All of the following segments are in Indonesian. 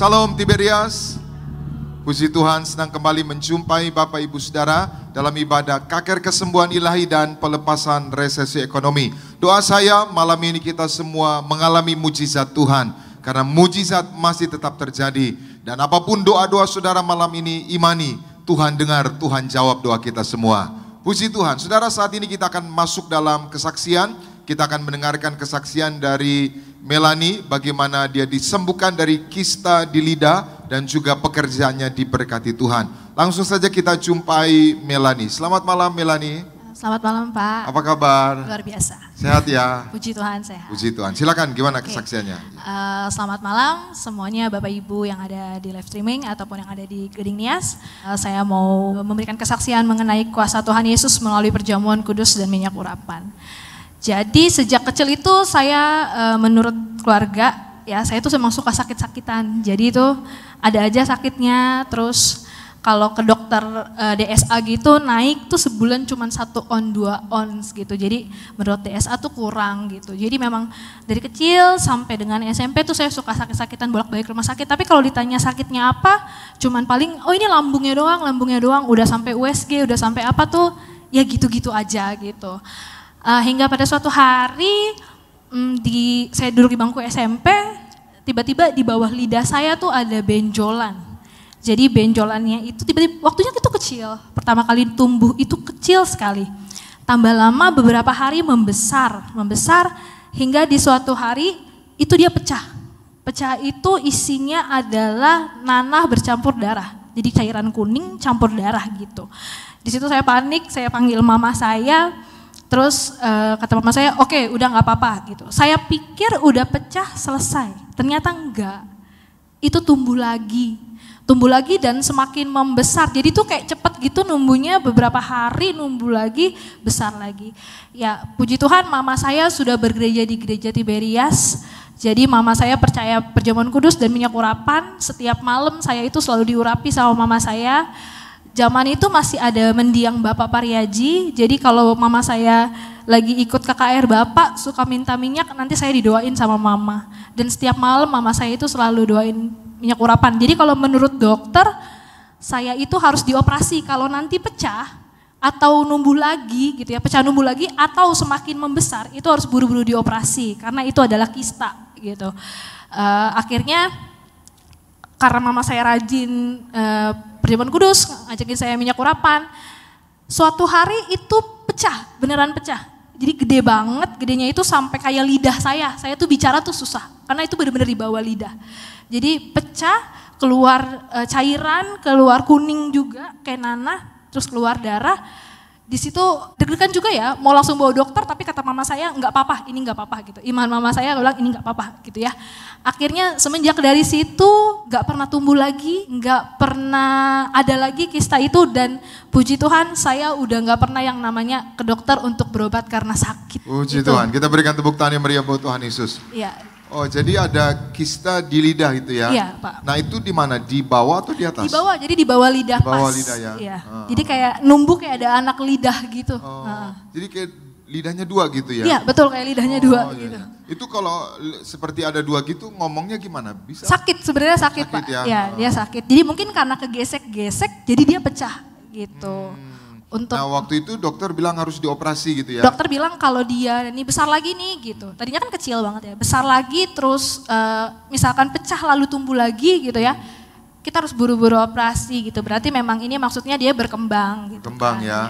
Salam Tiberias. Puji Tuhan, senang kembali menjumpai Bapak Ibu Saudara dalam ibadah Kaker Kesembuhan Ilahi dan Pelepasan Resesi Ekonomi. Doa saya malam ini kita semua mengalami mujizat Tuhan, karena mujizat masih tetap terjadi. Dan apapun doa-doa saudara malam ini, imani Tuhan dengar, Tuhan jawab doa kita semua. Puji Tuhan. Saudara, saat ini kita akan masuk dalam kesaksian. Kita akan mendengarkan kesaksian dari Melanie, bagaimana dia disembuhkan dari kista di lidah dan juga pekerjaannya diberkati Tuhan. Langsung saja kita jumpai Melanie. Selamat malam Melanie. Selamat malam Pak. Apa kabar? Luar biasa. Sehat ya? Puji Tuhan sehat. Puji Tuhan. Silakan, gimana kesaksiannya? Selamat malam semuanya Bapak Ibu yang ada di live streaming ataupun yang ada di Geding Nias. Saya mau memberikan kesaksian mengenai kuasa Tuhan Yesus melalui perjamuan kudus dan minyak urapan. Jadi sejak kecil itu saya menurut keluarga ya, saya tuh memang suka sakit-sakitan. Jadi itu ada aja sakitnya, terus kalau ke dokter DSA gitu naik tuh sebulan cuma 1 on 2 ons gitu. Jadi menurut DSA tuh kurang gitu. Jadi memang dari kecil sampai dengan SMP tuh saya suka sakit-sakitan, bolak-balik rumah sakit. Tapi kalau ditanya sakitnya apa, cuman paling oh ini lambungnya doang, udah sampai USG, udah sampai apa tuh, ya gitu-gitu aja gitu. Hingga pada suatu hari saya duduk di bangku SMP, tiba-tiba di bawah lidah saya tuh ada benjolan. Jadi benjolannya itu tiba-tiba waktunya itu kecil, pertama kali tumbuh itu kecil sekali. Tambah lama beberapa hari membesar hingga di suatu hari itu dia pecah. Pecah itu isinya adalah nanah bercampur darah. Jadi cairan kuning campur darah gitu. Di situ saya panik, saya panggil mama saya. Terus kata mama saya, oke, udah nggak apa-apa gitu. Saya pikir udah pecah selesai, ternyata enggak. Itu tumbuh lagi dan semakin membesar. Jadi tuh kayak cepet gitu numbuhnya, beberapa hari numbuh lagi, besar lagi. Ya puji Tuhan mama saya sudah bergereja di gereja Tiberias. Jadi mama saya percaya perjamuan kudus dan minyak urapan. Setiap malam saya itu selalu diurapi sama mama saya. Zaman itu masih ada mendiang Bapak Pariaji, jadi kalau mama saya lagi ikut KKR Bapak suka minta minyak, nanti saya didoain sama mama. Dan setiap malam mama saya itu selalu doain minyak urapan. Jadi kalau menurut dokter, saya itu harus dioperasi kalau nanti pecah atau numbuh lagi gitu ya, pecah numbuh lagi atau semakin membesar, itu harus buru-buru dioperasi karena itu adalah kista gitu. Akhirnya karena mama saya rajin perjamuan kudus, ngajakin saya minyak urapan. Suatu hari itu pecah, beneran pecah. Jadi gede banget, gedenya itu sampai kayak lidah saya. Saya tuh bicara tuh susah, karena itu bener-bener di bawah lidah. Jadi pecah, keluar cairan, keluar kuning juga, kayak nanah, terus keluar darah. Di situ deg-degan juga ya, mau langsung bawa dokter, tapi kata mama saya nggak apa-apa, ini nggak apa-apa gitu. Iman mama saya bilang ini nggak apa-apa gitu ya. Akhirnya semenjak dari situ nggak pernah tumbuh lagi, nggak pernah ada lagi kista itu, dan puji Tuhan saya udah nggak pernah yang namanya ke dokter untuk berobat karena sakit. Puji gitu. Tuhan, kita berikan tepuk tangan yang meriah buat Tuhan Yesus. Iya. Oh, jadi ada kista di lidah itu ya? Iya Pak. Nah itu di mana? Di bawah atau di atas? Di bawah, jadi di bawah lidah pas. Di bawah lidah ya? Iya. Jadi kayak numbuh kayak ada anak lidah gitu. Jadi kayak lidahnya 2 gitu ya? Iya betul, kayak lidahnya 2 iya, gitu. iya. Itu kalau seperti ada 2 gitu ngomongnya gimana? Bisa? Sakit, sebenarnya sakit Pak. Ya? Ya, dia sakit. Jadi mungkin karena kegesek-gesek jadi dia pecah gitu. Nah waktu itu dokter bilang harus dioperasi gitu ya? Dokter bilang kalau dia ini besar lagi nih gitu. Tadinya kan kecil banget ya, besar lagi terus misalkan pecah lalu tumbuh lagi gitu ya. Kita harus buru-buru operasi gitu. Berarti memang ini maksudnya dia berkembang gitu. Berkembang kan, ya.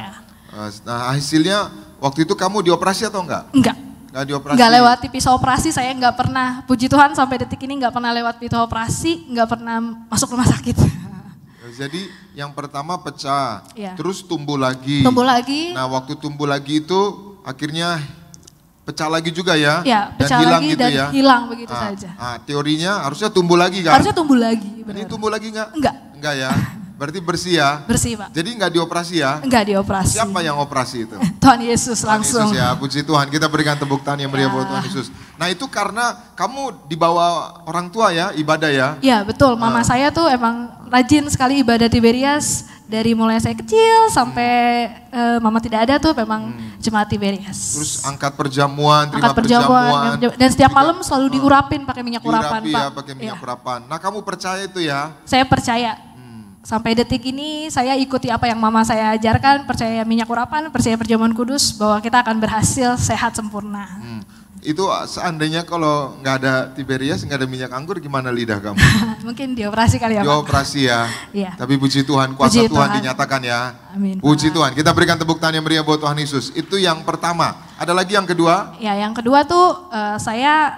Nah hasilnya waktu itu kamu dioperasi atau enggak? Enggak. Enggak dioperasi? Enggak lewati pisau operasi, saya enggak pernah. Puji Tuhan sampai detik ini enggak pernah lewat pisau operasi, enggak pernah masuk rumah sakit. Jadi yang pertama pecah, ya. Terus tumbuh lagi. Tumbuh lagi. Nah waktu tumbuh lagi itu akhirnya pecah lagi juga ya? Ya, pecah dan hilang lagi gitu dan ya? Hilang begitu saja. Teorinya harusnya tumbuh lagi kan? Harusnya tumbuh lagi. Ini Benar. tumbuh lagi enggak? Enggak. Enggak ya? Berarti bersih ya? Bersih Pak. Jadi enggak dioperasi ya? Enggak dioperasi. Siapa yang operasi itu? Tuhan Yesus langsung. Tuhan Yesus ya, puji Tuhan. Kita berikan tepuk tangan yang meriah buat Tuhan Yesus. Nah itu karena kamu dibawa orang tua ya, ibadah ya? Iya betul, mama saya tuh emang rajin sekali ibadah Tiberias. Dari mulai saya kecil sampai mama tidak ada tuh memang jemaat Tiberias. Terus angkat perjamuan, terima Angkat perjamuan. dan setiap malam selalu diurapin pakai minyak urapan, Diurapi Pak. ya, pakai minyak Iya. urapan. Nah, kamu percaya itu ya? Saya percaya. Sampai detik ini saya ikuti apa yang mama saya ajarkan, percaya minyak urapan, percaya perjamuan kudus, bahwa kita akan berhasil sehat sempurna. Itu seandainya kalau nggak ada Tiberias, nggak ada minyak anggur, gimana lidah kamu? Mungkin dioperasi kali ya, Pak. Dioperasi ya. Iya. Tapi puji Tuhan, kuasa Puji Tuhan Tuhan. dinyatakan ya. Amin, Puji Pak. Tuhan. Kita berikan tepuk tangan yang meriah buat Tuhan Yesus. Itu yang pertama. Ada lagi yang kedua? Ya, yang kedua tuh saya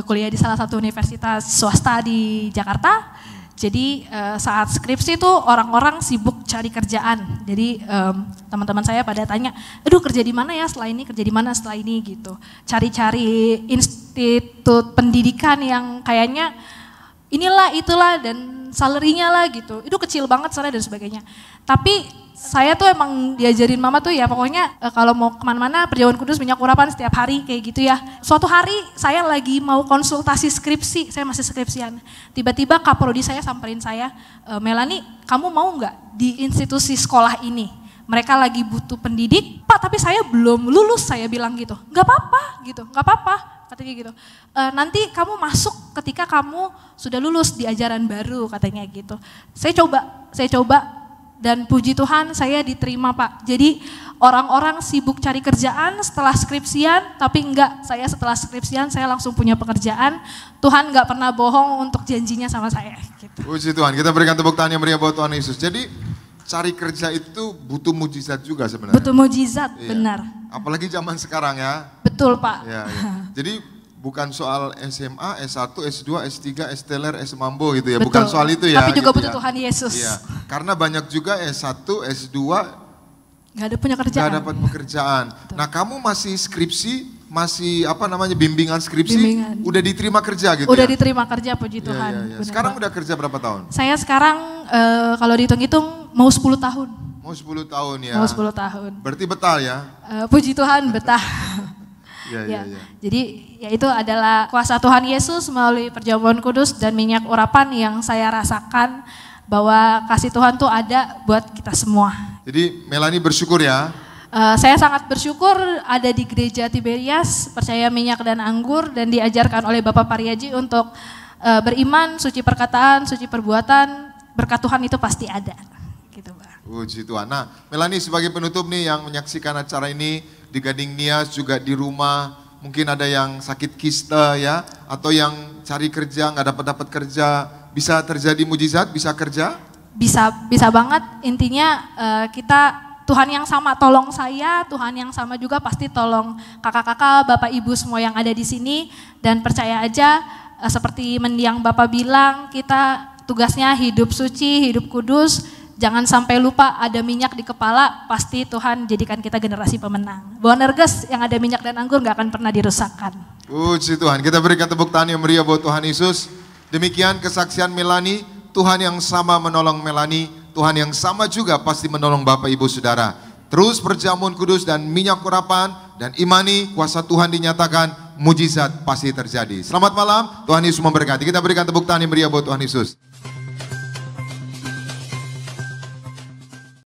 kuliah di salah satu universitas swasta di Jakarta. Jadi saat skripsi tuh orang-orang sibuk cari kerjaan. Jadi teman-teman saya pada tanya, aduh kerja di mana ya setelah ini, kerja di mana setelah ini gitu. Cari-cari institut pendidikan yang kayaknya inilah itulah dan salary-nya lah gitu. Itu kecil banget sana dan sebagainya. Tapi saya tuh emang diajarin mama tuh ya pokoknya kalau mau kemana-mana perjamuan kudus minyak urapan setiap hari kayak gitu ya. Suatu hari saya lagi mau konsultasi skripsi, saya masih skripsian. Tiba-tiba kaprodi saya samperin saya, Melani kamu mau nggak di institusi sekolah ini? Mereka lagi butuh pendidik, Pak tapi saya belum lulus, saya bilang gitu. Nggak apa-apa gitu, nggak apa-apa katanya gitu. Nanti kamu masuk ketika kamu sudah lulus di ajaran baru katanya gitu. Saya coba. Dan puji Tuhan saya diterima Pak. Jadi orang-orang sibuk cari kerjaan setelah skripsian, tapi enggak, saya setelah skripsian saya langsung punya pekerjaan. Tuhan enggak pernah bohong untuk janjinya sama saya. Gitu. Puji Tuhan, kita berikan tepuk tangan yang meriah buat Tuhan Yesus. Jadi cari kerja itu butuh mujizat juga sebenarnya. Butuh mujizat, Iya. benar. Apalagi zaman sekarang ya. Betul Pak. Ya, ya. Jadi bukan soal SMA, S1, S2, S3, S-teler, S-mambo gitu ya. Betul. Bukan soal itu ya. Tapi juga gitu butuh ya. Tuhan Yesus. Iya. Karena banyak juga S1, S2 Gak ada punya kerjaan. nggak dapat pekerjaan. Nah kamu masih skripsi, masih apa namanya bimbingan skripsi, Bimbingan. udah diterima kerja gitu Udah ya? diterima kerja puji Iya, Tuhan. iya, iya. Benar, Sekarang Pak. udah kerja berapa tahun? Saya sekarang kalau dihitung-hitung mau 10 tahun. Mau 10 tahun ya. Mau 10 tahun. Berarti betah ya? Puji Tuhan betah. Iya, iya, iya. Jadi ya itu adalah kuasa Tuhan Yesus melalui perjamuan kudus dan minyak urapan yang saya rasakan bahwa kasih Tuhan tuh ada buat kita semua. Jadi Melani bersyukur ya. Saya sangat bersyukur ada di gereja Tiberias, percaya minyak dan anggur dan diajarkan oleh Bapak Pariaji untuk beriman, suci perkataan, suci perbuatan, berkat Tuhan itu pasti ada. Gitu, Pak. Puji Tuhan. Nah, Melani sebagai penutup nih yang menyaksikan acara ini di Gading Nias juga di rumah, mungkin ada yang sakit kista ya, atau yang cari kerja nggak dapat kerja, bisa terjadi mujizat, bisa kerja? Bisa banget. Intinya kita Tuhan yang sama tolong saya, Tuhan yang sama juga pasti tolong kakak-kakak, bapak ibu semua yang ada di sini, dan percaya aja seperti yang Bapak bilang, kita tugasnya hidup suci, hidup kudus. Jangan sampai lupa ada minyak di kepala, pasti Tuhan jadikan kita generasi pemenang. Boanerges yang ada minyak dan anggur gak akan pernah dirusakkan. Puji Tuhan, kita berikan tepuk tangan yang meriah buat Tuhan Yesus. Demikian kesaksian Melani, Tuhan yang sama menolong Melani, Tuhan yang sama juga pasti menolong Bapak Ibu Saudara. Terus perjamuan kudus dan minyak urapan dan imani kuasa Tuhan dinyatakan, mujizat pasti terjadi. Selamat malam, Tuhan Yesus memberkati. Kita berikan tepuk tangan yang meriah buat Tuhan Yesus.